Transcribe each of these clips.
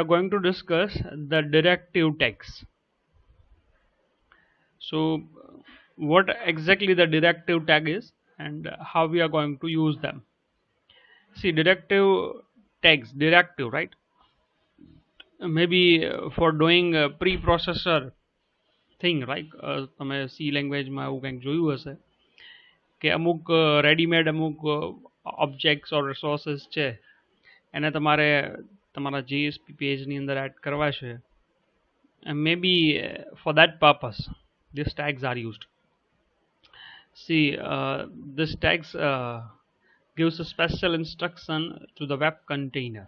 are going to discuss the directive tags. So what exactly the directive tag is and how we are going to use them. See, directive tags, directive, right? Maybe for doing a preprocessor thing, right? તમે C લેંગ્વેજમાં એવું કંઈક જોયું હશે કે અમુક readymade અમુક objects ઓર resources છે એને તમારે તમારા JSP પેજની અંદર એડ કરવા છે. And maybe for that purpose these tags are used. See, this tags gives a special instruction to the web container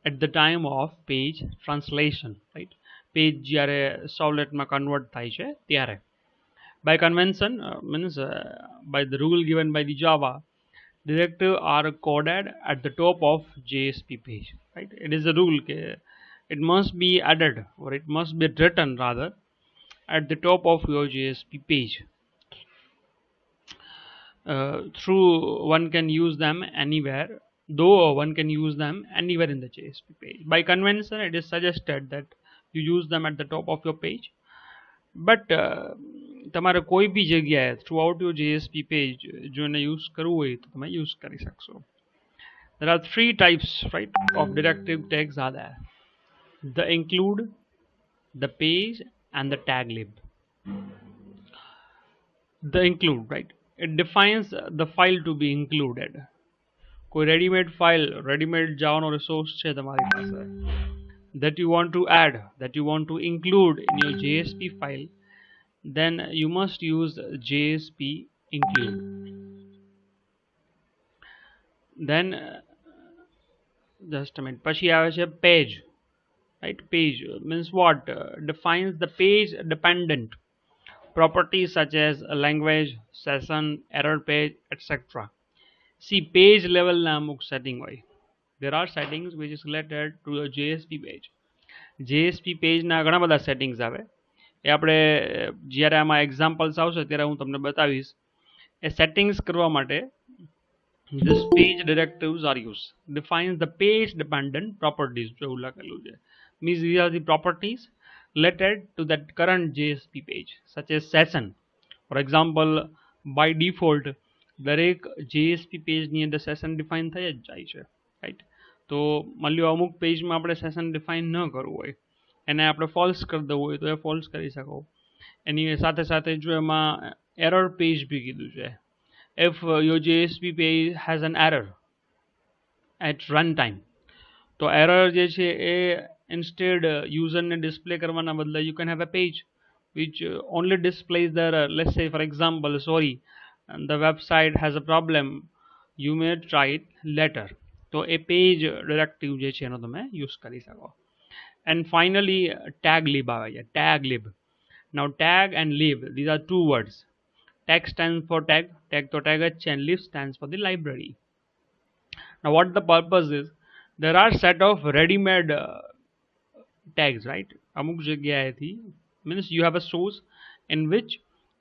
at the time of page translation, right? Page જ્યારે સર્વલેટમાં convert થાય છે ત્યારે by convention, means by the rule given by the Java, directives are coded at the top of JSP page, right? It is a rule it must be added, or it must be written rather, at the top of your JSP page. Through one can use them anywhere, though one can use them anywhere in the JSP page. By convention, it is suggested that you use them at the top of your page, but તમારે કોઈ બી જગ્યાએ through out your JSP page જો એને use કરવું હોય તો તમે use કરી શકશો. There are three types, right, of directive tags are there: the include, the page, and the tag lib. The include, right, it defines the file to be included. કોઈ readymade file, readymade જાવાનો resource છે તમારી પાસે that you want to add, that you want to include in your JSP file, then you must use JSP include. Then just a minute, પછી આવે છે page, right? Page means what? Defines the page dependent properties such as language, session, error page, etc. See, page level na amuk setting hoy. There are settings which is related to your JSP page. JSP page ના ઘણા બધા settings આવે. એ આપણે જ્યારે આમાં examples આવશે ત્યારે હું તમને બતાવીશ. એ સેટિંગ્સ કરવા માટે this page directives are used. Defines the page dependent properties. જો એવું લખેલું છે. Means these are the properties related to that current JSP page, such as session. For example, by default દરેક JSP પેજની અંદર સેશન ડિફાઇન થઈ જ જાય છે, રાઈટ? તો મળ્યો અમુક પેજમાં આપણે સેશન ડિફાઇન ન કરવું હોય, એને આપણે ફોલ્સ કરી દેવું હોય તો એ ફોલ્સ કરી શકો. એની સાથે સાથે જો એમાં એરર પેજ બી કીધું છે. If your JSP page has an error at runtime, તો એરર જે છે એ instead યુઝરને ડિસ્પ્લે કરવાના બદલે you can have a page which only displays the error. Let's say, for example, sorry, the website has a problem, you may try it later. તો એ page directive જે છે એનો તમે યુઝ કરી શકો. And finally, tag lib આવે છે. Tag lib. Now tag and lib, these are two words. Tag stands for tag, tag to tag જ છે, and lib stands for the library. Now what the purpose is, there are set of ready-made tags, right? અમુક જગ્યાએથી means you have a source in which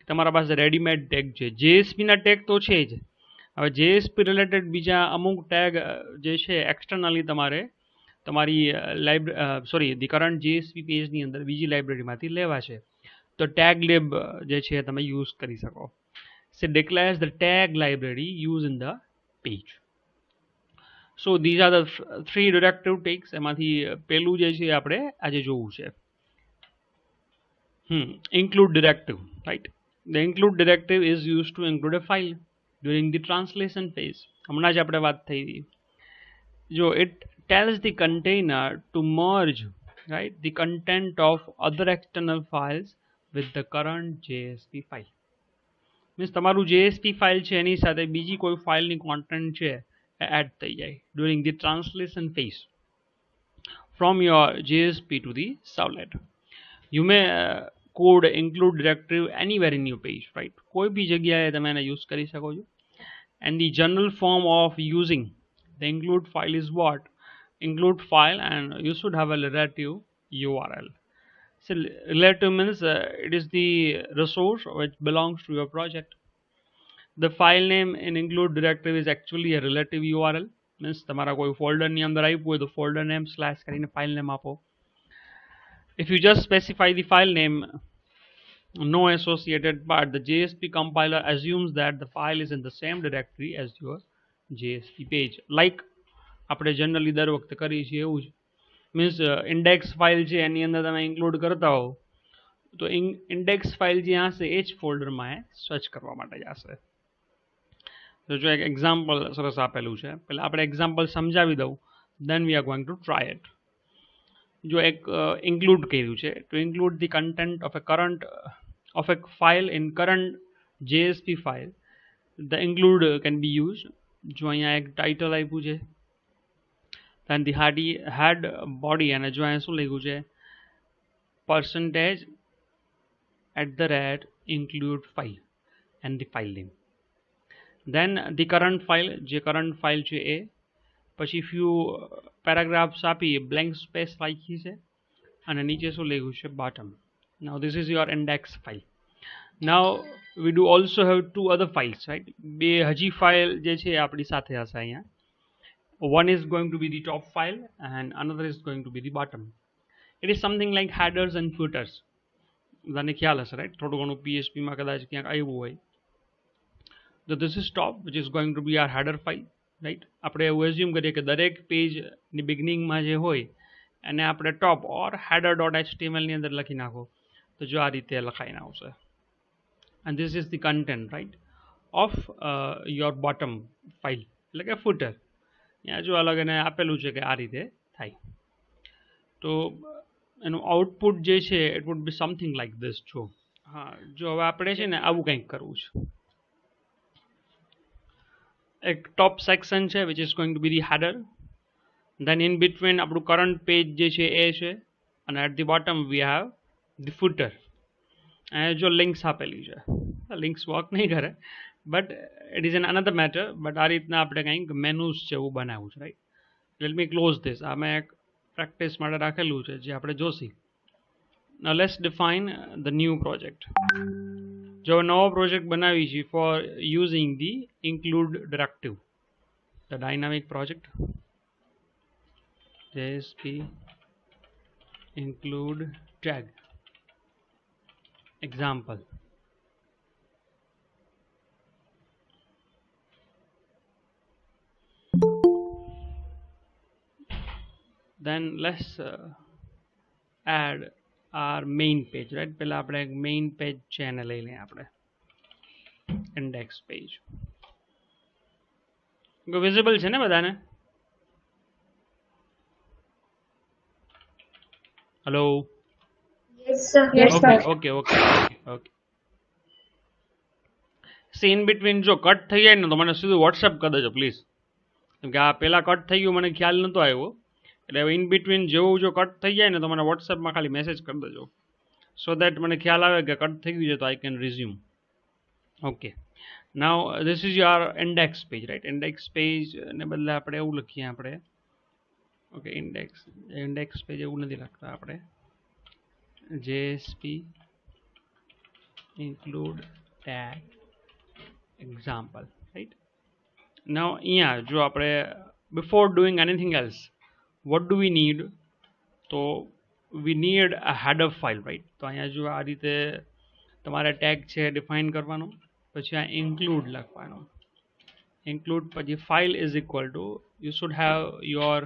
તમારા પાસે readymade tag છે. JSPના tag તો છે જ. હવે JSP રિલેટેડ બીજા અમુક ટેગ જે છે એક્સટર્નલી તમારે તમારી ધી કરંટ JSP પેજની અંદર બીજી લાઇબ્રેરીમાંથી લેવા છે. તો ટેગ લિબ જે છે તમે યુઝ કરી શકો. So declares the tag library used in the page. So these are the three directive tags. એમાંથી પહેલું જે છે આપણે આજે જોવું છે. Include directive, right? The include directive is used to include a file during the translation phase. હમણાં જ આપણે વાત થઈ હતી. જો it tells the container to merge, right, the content of other external files with the current JSP file. Means તમારું JSP file છે એની સાથે બીજી કોઈ ફાઇલની કોન્ટેન્ટ છે એ એડ થઈ જાય during the translation phase from your JSP to the servlet. You may code include directive anywhere in your page, right? કોઈ બી જગ્યાએ તમે એને યુઝ કરી શકો છો. And the general form of using the include file is what? Include file, and you should have a relative URL. So relative means it is the resource which belongs to your project. The file name in include directive is actually a relative URL. Means તમારા કોઈ ફોલ્ડરની અંદર આપ્યું હોય તો folder name slash કરીને file name આપો. If you just specify the file name, no associated part, the JSP compiler assumes that the file is in the same directory as your JSP page. Like આપણે generally દર વખતે કરીએ છીએ એવું જ. Means index file છે એની અંદર તમે ઇન્ક્લુડ કરતા હો તો ઇન્ડેક્સ ફાઇલ જ્યાં હશે એ જ ફોલ્ડરમાં એ સર્ચ કરવા માટે જશે. તો જો એક એક્ઝામ્પલ સરસ આપેલું છે, પહેલાં આપણે એક્ઝામ્પલ સમજાવી દઉં, then we are going to try it. જો એક ઇન્ક્લુડ કર્યું છે, to include the content of a current of a file in current JSP file, the include can be used. જો અહીંયા એક ટાઇટલ આપ્યું છે, then the head body અને જો અહીંયા શું લખ્યું છે %@include file and the file name. Then the current file, જે current file છે એ, પછી few paragraphs આપી blank space રાખી છે અને નીચે શું લખ્યું છે bottom. Now this is your index file. Now we do also have two other files, right? બે હજી ફાઇલ જે છે આપણી સાથે હશે અહીંયા. One is going to be the top file and another is going to be the bottom. It is something like headers and footers. બધાને ખ્યાલ હશે, રાઈટ? થોડું ઘણું PHPમાં કદાચ ક્યાંક આવ્યું હોય. So this is top, which is going to be our header file, right? આપણે એવું એઝ્યુમ કરીએ કે દરેક પેજની બિગનિંગમાં જે હોય એને આપણે ટોપ ઓર header.html ની અંદર લખી નાખો તો જો આ રીતે લખાઈને આવશે. And this is the content, right, of your bottom file, એટલે કે footer. ત્યાં જો અલગ એને આપેલું છે કે આ રીતે થાય. તો એનું આઉટપુટ જે છે it would be something like this. હા, જો હવે આપણે છે ને આવું કંઈક કરવું છે. એક ટોપ સેક્શન છે which is going to be the header. Then in between આપણું current page જે છે એ છે અને at the bottom we have the footer. જો લિંક્સ આપેલી છે, લિંક્સ વર્ક નહીં કરે but it is an another matter. But આ રીતના આપણે કંઈક મેનુઝ છે એવું બનાવ્યું છે, right? Let me close this. આ મેં એક પ્રેક્ટિસ માટે રાખેલું છે જે આપણે Joshi. Now let's define the new project. જો નવો પ્રોજેક્ટ બનાવી છે for using the include directive, the dynamic project JSP include tag example. Then let's add our main page, right? પહેલા આપણે એક main page છે એને લઈ લઈએ આપણે index page. વિઝિબલ છે ને બધાને? Hello? Yes, sir. Okay. See, in between જો કટ થઈ જાય ને તો મને સીધું વોટ્સએપ કરી દેજો પ્લીઝ, કેમ કે આ પહેલાં કટ થઈ ગયું મને ખ્યાલ નહોતો આવ્યો. એટલે ઇન બિટવીન જેવું જો કટ થઈ જાય ને તો મને વોટ્સએપમાં ખાલી મેસેજ કરી દેજો સો દેટ મને ખ્યાલ આવે કે કટ થઈ ગયું છે તો I can resume. Okay, now this is your index page, right? Index page ને બદલે આપણે એવું લખીએ આપણે. ઓકે, ઇન્ડેક્સ પેજ એવું નથી લખતા આપણે. JSP include tag example, right? Now અહીંયા જો આપણે before doing anything else, what do we need? તો we need a header file, right? તો અહીંયા જો આ રીતે તમારે ટેગ છે ડિફાઇન કરવાનું, પછી આ include લખવાનું. include પછી file is equal to, you should have your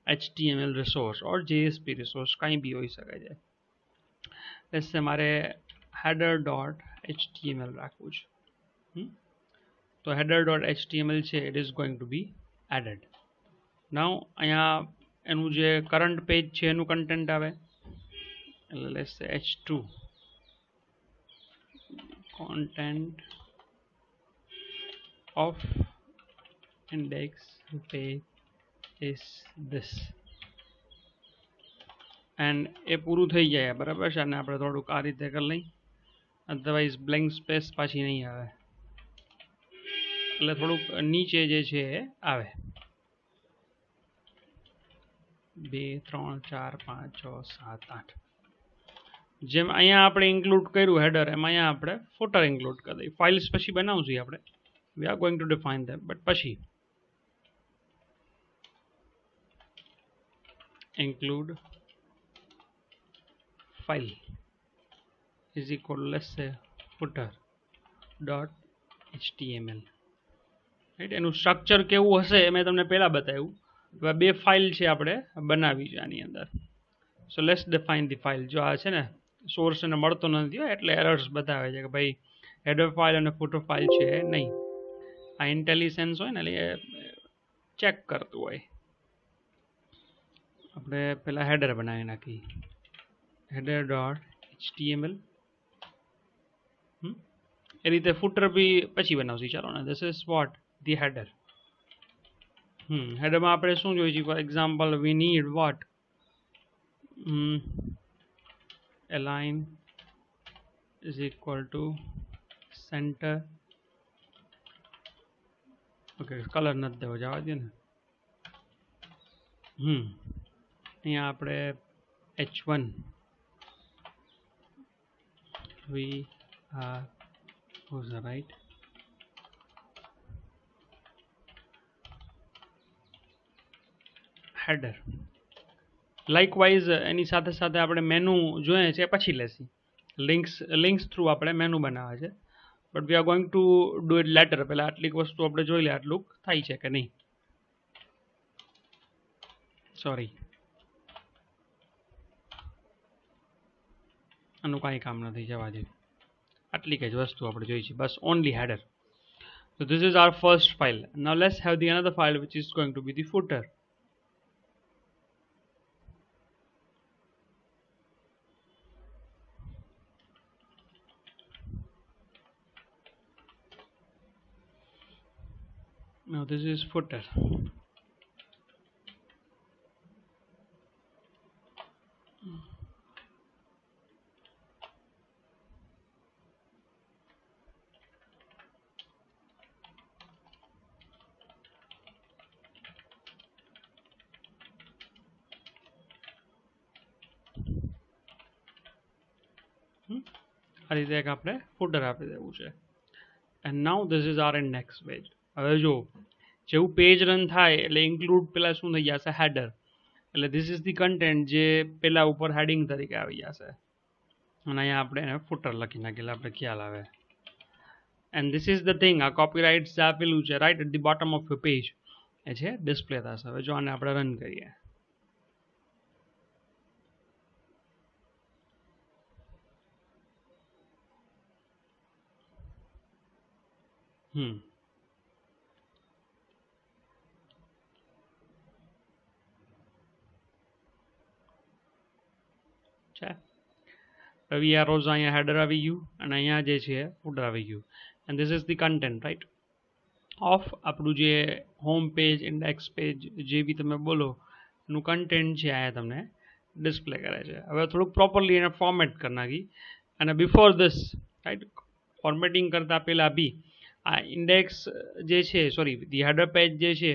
HTML resource or JSP resource, કાંઈ બી હોઈ શકે છે. let's say મારે header.html રાખવું છે. તો header.html છે it is going to be added. now અહીંયા એનું જે કરંટ પેજ છે એનું કન્ટેન્ટ આવે, એટલે let's say h2 content of index page is this. And એ પૂરું થઈ જાય બરાબર છે. અને આપણે થોડુંક આ રીતે કરી લઈ, અધરવાઇઝ બ્લેન્ક સ્પેસ પાછી નહીં આવે, એટલે થોડુંક નીચે જે છે એ આવે. 2 3 4 5 6 7 8 જેમ અહીંયા આપણે ઇન્ક્લુડ કર્યું હેડર, એમાં અહીંયા આપણે ફૂટર ઇન્ક્લુડ કરી દઈએ. ફાઇલ્સ પછી બનાવશું આપણે, વી are going two define them, but પછી include file is equal to, let's say, footer.html. Right, એનું સ્ટ્રક્ચર કેવું હશે મેં તમને પહેલા બતાવ્યું. હવે બે ફાઇલ છે આપણે બનાવી છે આની અંદર. So let's define the file. જો આ છે ને સોર્સ એને મળતો નથી એટલે એરર્સ બતાવે છે કે ભાઈ હેડર ફાઇલ અને ફૂટર ફાઇલ છે નહીં. આ ઇન્ટેલિજન્સ હોય ને એટલે ચેક કરતું હોય. આપણે પહેલાં હેડર બનાવી નાખી, header.html. એ રીતે ફૂટર બી પછી બનાવશું. ચાલો ને, this is what the header. હેડરમાં આપણે શું જોઈએ છીએ? For example we need what align is equal to center. Okay, colour નથી દેવો, જવા દે ને. અહીંયા આપણે h1 we are who's the right header. Likewise એની સાથે સાથે આપણે મેનુ જોઈએ છે પછી લેશી. લિંક્સ થ્રુ આપણે મેનુ બનાવે છે, but we are going to do it later. પહેલાં આટલીક વસ્તુ આપણે જોઈ લે આટલું થાય છે કે નહીં. સોરી, આનું કાંઈ કામ નથી, જવા દે. આટલી જ વસ્તુ આપણે જોઈ છે બસ, only header. So this is our first file. Now let's have the another file which is going to be the footer. Now this is footer. આ રીતે એક આપણે ફૂટર આપી દેવું છે. And now this is our index page. હવે જો જેવું પેજ રન થાય એટલે ઇન્ક્લુડ પેલા શું થઈ જશે? હેડર. એટલે ધીસ ઇઝ ધી કન્ટેન્ટ જે પેલા ઉપર હેડિંગ તરીકે આવી જશે, અને અહીંયા આપણે એને ફૂટર લખી નાખીએ એટલે આપણે ખ્યાલ આવે. And this is the thing, આ કોપીરાઇટ્સ આપેલું છે right at the bottom of your page, એ છે ડિસ્પ્લે થશે. હવે જો આને આપણે રન કરીએ, છે રવિ આરોઝ અહીંયા હેડર આવી ગયું અને અહીંયા જે છે ફૂટર આવી ગયું. And this is the content right of આપણું જે હોમ પેજ, ઇન્ડેક્સ પેજ, જે બી તમે બોલો એનું કન્ટેન્ટ છે અહીંયા તમને ડિસ્પ્લે કરે છે. હવે થોડુંક પ્રોપરલી એને ફોર્મેટ કરી નાખી. અને બિફોર ધીસ રાઈટ, ફોર્મેટિંગ કરતાં પહેલાં બી આ ઇન્ડેક્સ જે છે, સોરી ધી હેડર પેજ જે છે,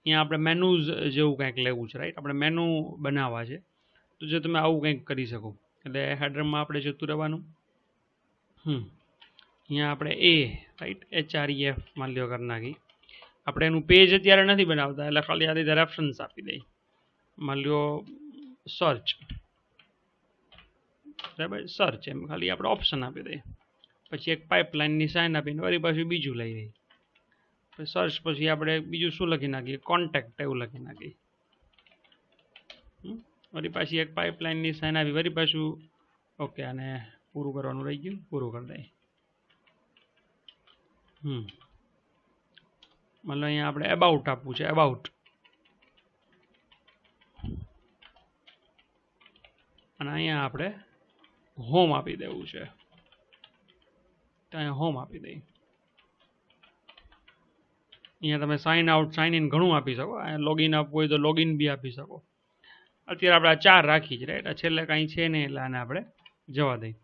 અહીંયા આપણે મેનુઝ જેવું કંઈક લેવું છે રાઈટ. આપણે મેનુ બનાવવા છે, તો જો તમે આવું કંઈક કરી શકો. એટલે હેડરમાં આપણે જતું રહેવાનું. અહીંયા આપણે એ રાઈટ HREF માં લ્યો કરી નાખી. આપણે એનું પેજ અત્યારે નથી બનાવતા એટલે ખાલી આ રીતે રેફરન્સ આપી દઈએ. માન લ્યો સર્ચ, બરાબર, સર્ચ એમ ખાલી આપણે ઓપ્શન આપી દઈએ. પછી એક પાઇપલાઇનની સાઇન આપીને વળી પાછું બીજું લઈ લઈએ. સર્ચ પછી આપણે બીજું શું લખી નાખીએ? કોન્ટેક્ટ એવું લખી નાખીએ. વળી પાછી એક પાઇપલાઇનની સાઇન આવી, વળી પાછું ઓકે આને પૂરું કરવાનું રહી ગયું, પૂરું કરી દઈએ. મતલબ અહીંયા આપણે અબાઉટ આપવું છે, અબાઉટ. અને અહીંયા આપણે હોમ આપી દેવું છે, તો અહીંયા હોમ આપી દઈએ. અહીંયા તમે સાઇન આઉટ, સાઇન ઇન ઘણું આપી શકો. અહીંયા લોગિન આપવું હોય તો લોગિન બી આપી શકો. અત્યારે આપણે આ 4 રાખી જ રાઈટ. છેલ્લે કાંઈ છે નહીં એટલે આને આપણે જવા દઈએ.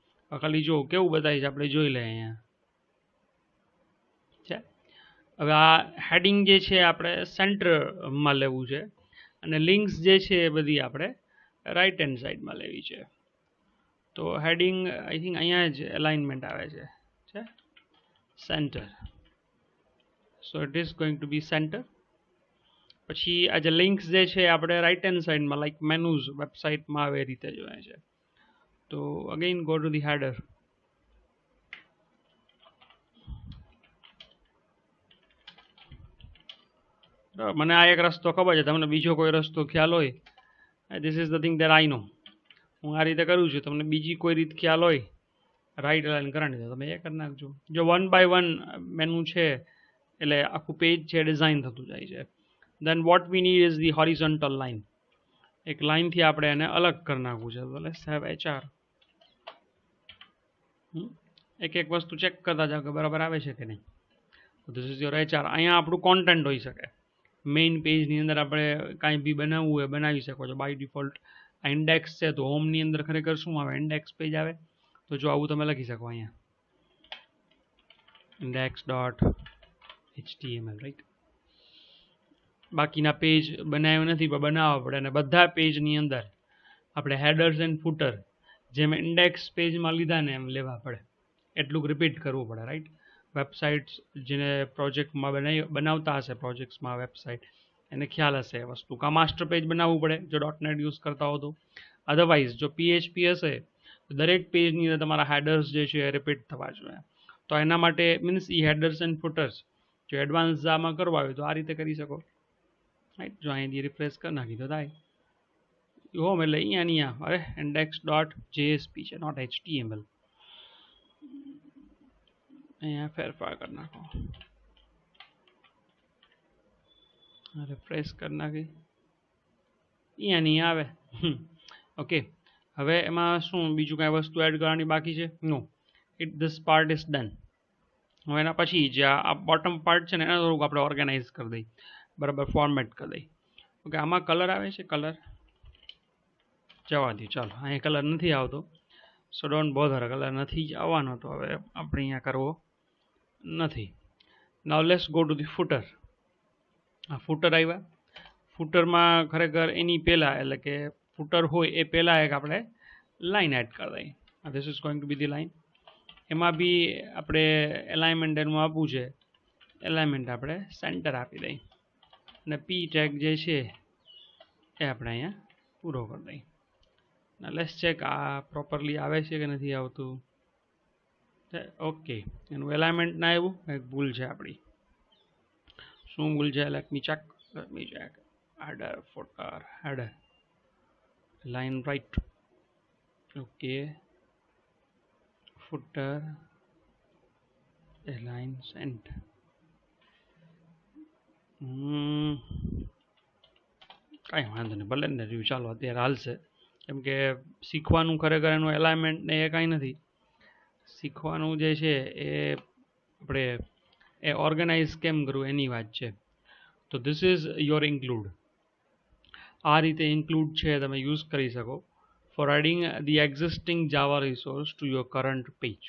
ખાલી જો કેવું બતાવીશ આપણે જોઈ લઈએ અહીંયા છે. હવે આ હેડિંગ જે છે આપણે સેન્ટરમાં લેવું છે, અને લિંક્સ જે છે એ બધી આપણે રાઈટ હેન્ડ સાઈડમાં લેવી છે. તો હેડિંગ આઈ થિંક અહીંયા જ અલાઇનમેન્ટ આવે છે center. So it is going to be center. પછી આ જે લિંક્સ જે છે આપણે રાઇટ હેન્ડ સાઈડમાં લાઈક મેનુઝ વેબસાઇટમાં આવે એ રીતે જોઈએ છે. તો again go to the header. મને આ એક રસ્તો ખબર છે, તમને બીજો કોઈ રસ્તો ખ્યાલ હોય, this is the thing that I know. હું આ રીતે કરું છું, તમને બીજી કોઈ રીત ખ્યાલ હોય રાઈટ અલાઇન કરવાની તો તમે એ કરી નાખજો. જો વન બાય વન મેનુ છે એટલે આખું પેજ છે ડિઝાઇન થતું જાય છે. Then what we need is the horizontal line. એક લાઇનથી આપણે એને અલગ કરી નાખવું છે. તો લેટ્સ હેવ HR. એક એક વસ્તુ ચેક કરતા જાઓ કે બરાબર આવે છે કે નહીં. This is your HR. અહીંયા આપણું કોન્ટેન્ટ હોઈ શકે. મેઇન પેજની અંદર આપણે કાંઈ બી બનાવવું હોય બનાવી શકો છો. બાય ડિફોલ્ટ આ ઇન્ડેક્સ છે તો હોમની અંદર ખરેખર શું આવે, ઇન્ડેક્સ પેજ આવે. તો જો આવું તમે લખી શકો અહીંયા index.html, રાઈટ. બાકીના પેજ બનાવ્યા નથી પણ બનાવવા પડે, અને બધા પેજની અંદર આપણે હેડર્સ એન્ડ ફૂટર જેમ ઇન્ડેક્સ પેજમાં લીધા ને એમ લેવા પડે, એટલું રિપીટ કરવું પડે, રાઈટ. વેબસાઇટ્સ જેને પ્રોજેક્ટમાં બનાવતા હશે, પ્રોજેક્ટ્સમાં વેબસાઇટ, એને ખ્યાલ હશે એ વસ્તુ. કા માસ્ટર પેજ બનાવવું પડે જો .NET યુઝ કરતા હો તો. અધરવાઇઝ જો PHP હશે તો દરેક પેજની અંદર તમારા હેડર્સ જે છે એ રિપીટ થવા જોઈએ. તો એના માટે મીન્સ એ હેડર્સ એન્ડ ફૂટર્સ જો એડવાન્સ આમાં કરવા હોય તો આ રીતે કરી શકો, રાઈટ. જો અહીંથી રિફ્રેશ કરી નાખી તો થાય હોમ એટલે અહીંયા અરે index.jsp છે, નોટ HTML. અહીંયા ફેરફાર કરી નાખો, રિફ્રેશ કરી નાખી, અહીંયા આવે. ઓકે, હવે એમાં શું બીજું કાંઈ વસ્તુ એડ કરવાની બાકી છે? નો, ધીસ પાર્ટ ઇઝ ડન. હવે એના પછી જે આ બોટમ પાર્ટ છે ને એને થોડુંક આપણે ઓર્ગેનાઇઝ કરી દઈએ, બરાબર ફોર્મેટ કરી દઈએ. ઓકે, આમાં કલર આવે છે, કલર જવા દો, ચાલો. અહીંયા કલર નથી આવતો, સો ડોન્ટ બોધર. કલર નથી જ આવવાનો તો હવે આપણે અહીંયા કરવો નથી. Now let's go to the footer. આ ફૂટર આવ્યા. ફૂટરમાં ખરેખર એની પહેલાં એટલે કે ફૂટર હોય એ પહેલાં એક આપણે લાઇન એડ કરી દઈએ. This is going to B the line. એમાં બી આપણે એલાઇનમેન્ટ એનું આપવું છે, એલાઇનમેન્ટ આપણે સેન્ટર આપી દઈએ, અને પી ટેગ જે છે એ આપણે અહીંયા પૂરો કરી દઈએ. લેટ્સ ચેક આ પ્રોપરલી આવે છે કે નથી આવતું. ઓકે, એનું એલાઇનમેન્ટ ના આવ્યું, એક ભૂલ છે આપણી. શું ભૂલ છે? Let me check. header footer header line right. Okay, footer align cent. કાંઈ વાંધો નહીં, ભલે ને રહ્યું, ચાલો અત્યારે હાલશે. કેમ કે શીખવાનું ખરેખર એનું એલાઇનમેન્ટ ને એ કાંઈ નથી. શીખવાનું જે છે એ આપણે એ ઓર્ગેનાઇઝ કેમ કરવું એની વાત છે. તો ધીસ ઇઝ યોર ઇન્ક્લુડ. આ રીતે ઇન્ક્લુડ છે તમે યુઝ કરી શકો for adding the existing Java resource to your current page,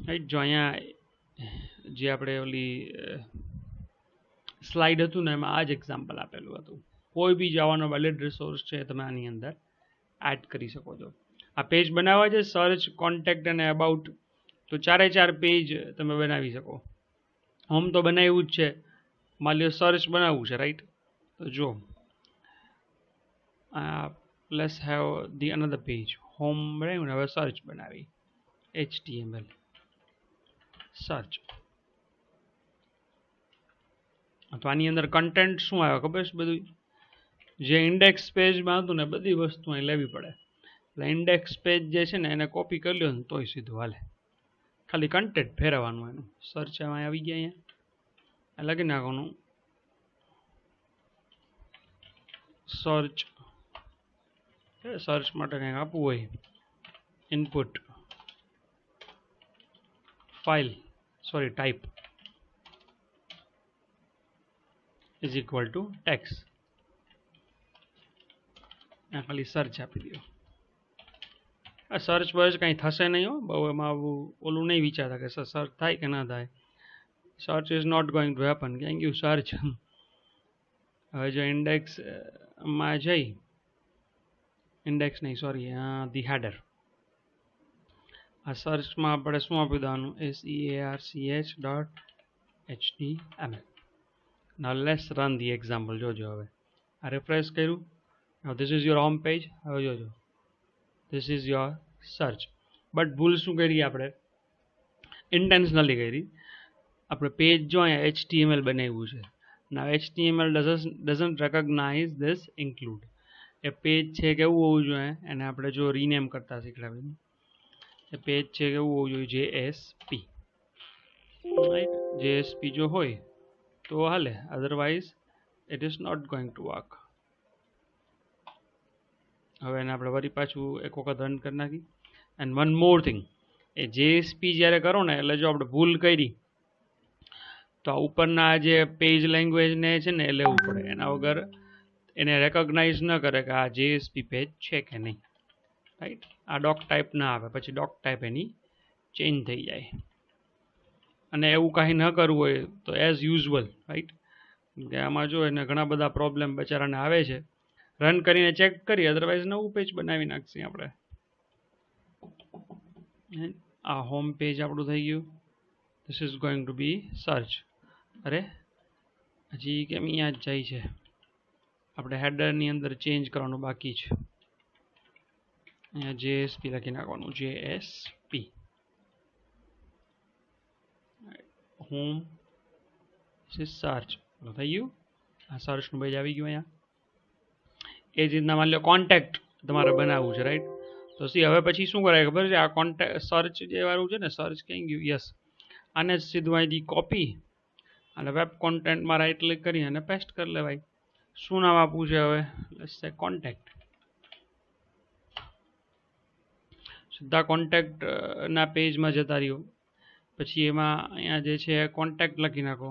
right. જો અહીંયા જે આપણે ઓલી સ્લાઇડ હતું ને એમાં આ જ એક્ઝામ્પલ આપેલું હતું. કોઈ બી જાવાનો વેલિડ રિસોર્સ છે તમે આની અંદર એડ કરી શકો છો. આ પેજ બનાવવા છે સર્ચ, કોન્ટેક્ટ અને અબાઉટ, તો ચારે ચાર પેજ તમે બનાવી શકો. હોમ તો બનાવ્યું જ છે, માની લો સર્ચ બનાવવું છે, રાઈટ. તો જો let's have the another page. Home બનાવ્યું ને, હવે સર્ચ બનાવી, HTML સર્ચ. તો આની અંદર કન્ટેન્ટ શું આવે ખબર છે? બધું જે ઇન્ડેક્સ પેજમાં હતું ને બધી વસ્તુ અહીં લેવી પડે. એટલે ઇન્ડેક્સ પેજ જે છે ને એને કોપી કરી લ્યો ને તોય સીધું હાલે, ખાલી કન્ટેન્ટ ફેરવવાનું એનું. સર્ચ એમાં આવી ગયા, અહીંયા લખી નાખવાનું સર્ચ. સર્ચ માટે કંઈક આપવું હોય, input file type is equal to text. ખાલી સર્ચ આપી દો. આ સર્ચ બસ કંઈ થશે નહીં હો, બહુ એમાં આવું ઓલું નહીં વિચારતા કે સર્ચ થાય કે ના થાય. Search is not going to happen. Thank you search. હવે જો ઇન્ડેક્સમાં જઈ, ઇન્ડેક્સ નહીં સોરી ધી હેડર. આ સર્ચમાં આપણે શું આપી દેવાનું? SEARCH.HTML. Now let's run the example. જોજો હવે આ refresh કર્યું. Now this is your home page. હવે જોજો this is your search. But ભૂલ શું કરી આપણે ઇન્ટેન્શનલી કરી. આપણે પેજ જો અહીંયા HTML બનાવ્યું છે. Now HTML doesn't recognize this include. A page છે કેવું હોવું જોઈએ એને આપણે જો રીનેમ કરતા શીખડાવી. એ પેજ છે કેવું હોવું જોઈએ JSP, રાઈટ. JSP જો હોય તો હાલે, otherwise it is not going to work. હવે એને આપણે વળી પાછું એક વખત રન કરી નાખી. And one more thing, A JSP જ્યારે કરો ને એટલે જો આપણે ભૂલ કરી તો આ ઉપરના જે પેજ લેંગ્વેજને છે ને એ લેવું પડે. એના વગર એને રેકોગ્નાઇઝ ન કરે કે આ JSP પેજ છે કે નહીં, રાઈટ. આ ડોક ટાઈપ ના આવે, પછી ડોક ટાઈપ એની ચેન્જ થઈ જાય. અને એવું કાંઈ ન કરવું હોય તો એઝ યુઝ્યુઅલ, રાઈટ. કે આમાં જો એને ઘણા બધા પ્રોબ્લેમ બચારાને આવે છે. રન કરીને ચેક કરી, અધરવાઇઝ નવું પેજ બનાવી નાખશે આપણે. આ હોમ પેજ આપણું થઈ ગયું. This is going to be search. અરે હજી કેમ અહીંયા જ જાય છે? આપણે હેડરની અંદર ચેન્જ કરવાનું બાકી છે. અહીંયા JSP લખી નાખવાનું, JSP હોમ. સર્ચ થઈ ગયું. આ સર્ચનું પેજ આવી ગયું અહીંયા. એ જ રીતના માની લો કોન્ટેક્ટ તમારે બનાવવું છે, રાઈટ. તો હવે પછી શું કરાય ખબર છે? આ કોન્ટેક્ટ સર્ચ જે વાળું છે ને, સર્ચ ક્યાં ગયું? યસ, આને જ સીધું અહીંથી કોપી અને વેબ કોન્ટેન્ટમાં રાઈટ ક્લિક કરી અને પેસ્ટ કરી લેવાય. શું નામ આપવું છે હવે? લેટ્સ સે કોન્ટેક્ટ. સીધા કોન્ટેક્ટના પેજમાં જતા રહ્યો. પછી એમાં અહીંયા જે છે કોન્ટેક્ટ લખી નાખો.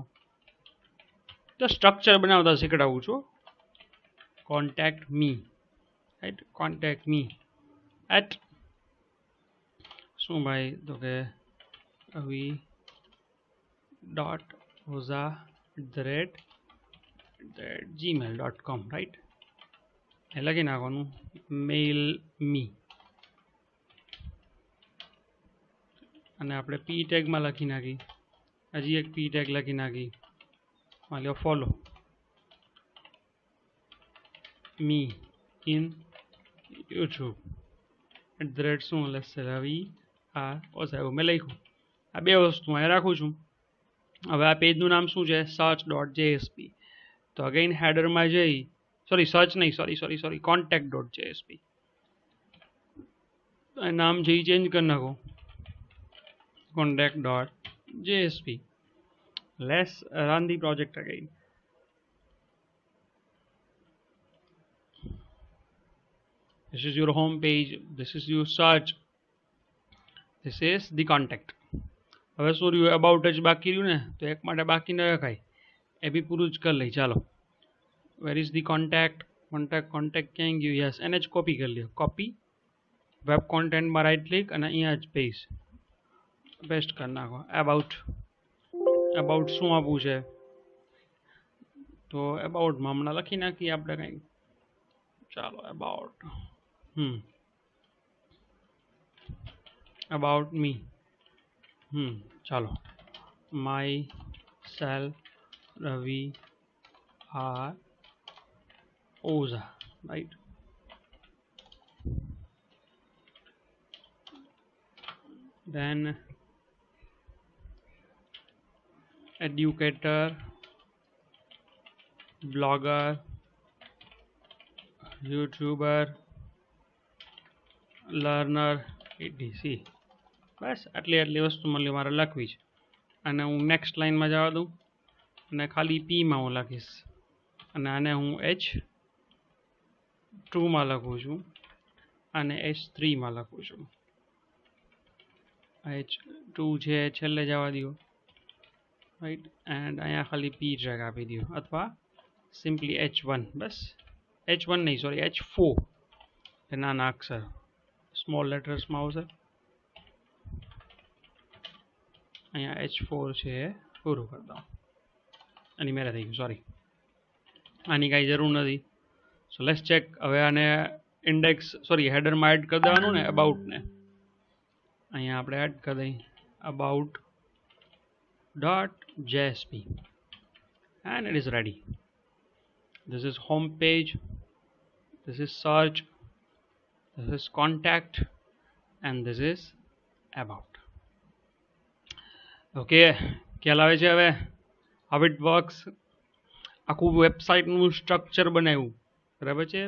તો સ્ટ્રક્ચર બનાવતા શીખડાવું છું. Contact me, right. Contact me at શું ભાઈ? તો કે avi.oza@gmail.com, રાઈટ. એ લખી નાખવાનું. મેઇલ મી અને આપણે પી ટેગમાં લખી નાખી. હજી એક પી ટેગ લખી નાખી. માની લો ફોલો મી ઇન યુટ્યુબ શું લખશે? રવિ આ ઓછા મેં લખ્યું. આ બે વસ્તુ અહીંયા રાખું છું. હવે આ પેજનું નામ શું છે? search.jsp. તો અગેઇન હેડરમાં જઈ, સર્ચ નહીં, સોરી contact.jsp. નામ છે એ ચેન્જ કરી નાખો, contact.jsp. Let's run the project again. This is your home page. This is your search. This is the contact. હવે શું રહ્યું? અબાઉટ જ બાકી રહ્યું ને, તો એક માટે બાકી ન રખાય, એ બી પૂરું જ કરી લઈ. ચાલો, where is the contact? Contact ક્યાં ગયું? યસ, એને જ કોપી કરી લ્યો. કોપી, વેબ કોન્ટેન્ટમાં રાઈટ ક્લિક અને અહીંયા જ પેસ્ટ કરી નાખો. અબાઉટ શું આપવું છે? તો અબાઉટમાં હમણાં લખી નાખીએ આપણે કંઈક. ચાલો, અબાઉટ અબાઉટ મી. ચાલો, myself Ravi R Ojha, right. then educator, blogger, YouTuber, learner, etc. બસ આટલી વસ્તુ મારે લખવી છે. અને હું નેક્સ્ટ લાઇનમાં જવા દઉં અને ખાલી પીમાં હું લખીશ. અને આને હું H2માં લખું છું અને H3માં લખું છું. H2 છે છેલ્લે જવા દો, રાઈટ. એન્ડ અહીંયા ખાલી પી ટ્રેક આપી દો, અથવા સિમ્પલી H1. બસ H1 નહીં, સોરી H4 એ નાના અક્ષર સ્મોલ લેટર્સમાં આવશે. અહીંયા H4 છે એ પૂરું કરી દઉં. આની મેરે થઈ ગયું, સોરી, આની કાંઈ જરૂર નથી. So let's check. હવે આને ઇન્ડેક્સ હેડરમાં એડ કરી દેવાનું ને, અબાઉટને અહીંયા આપણે એડ કરી દઈએ. About.jsp. and it is ready. This is home page, this is search, this is contact, and this is about. Okay, ખ્યાલ આવે છે હવે how it works? આખું વેબસાઇટનું સ્ટ્રક્ચર બનાવ્યું, બરાબર છે,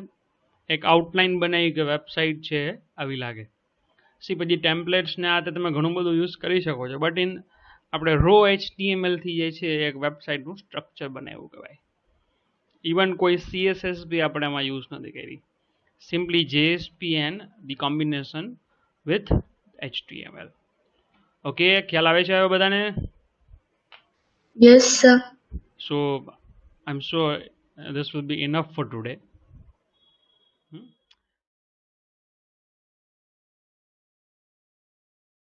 એક આઉટલાઇન બનાવી કે વેબસાઇટ છે આવી લાગે. સી પછી ટેમ્પલેટ્સને આ તમે ઘણું બધું યુઝ કરી શકો છો, બટ ઇન આપણે રો HTMLથી જે છે એક વેબસાઇટનું સ્ટ્રક્ચર બનાવ્યું કહેવાય. ઇવન કોઈ CSS બી આપણે એમાં યુઝ નથી કરી. Simply JSP and the combination with HTML. Okay, ખ્યાલ આવે છે હવે બધાને? Yes, sir. So I'm sure this will be enough for today.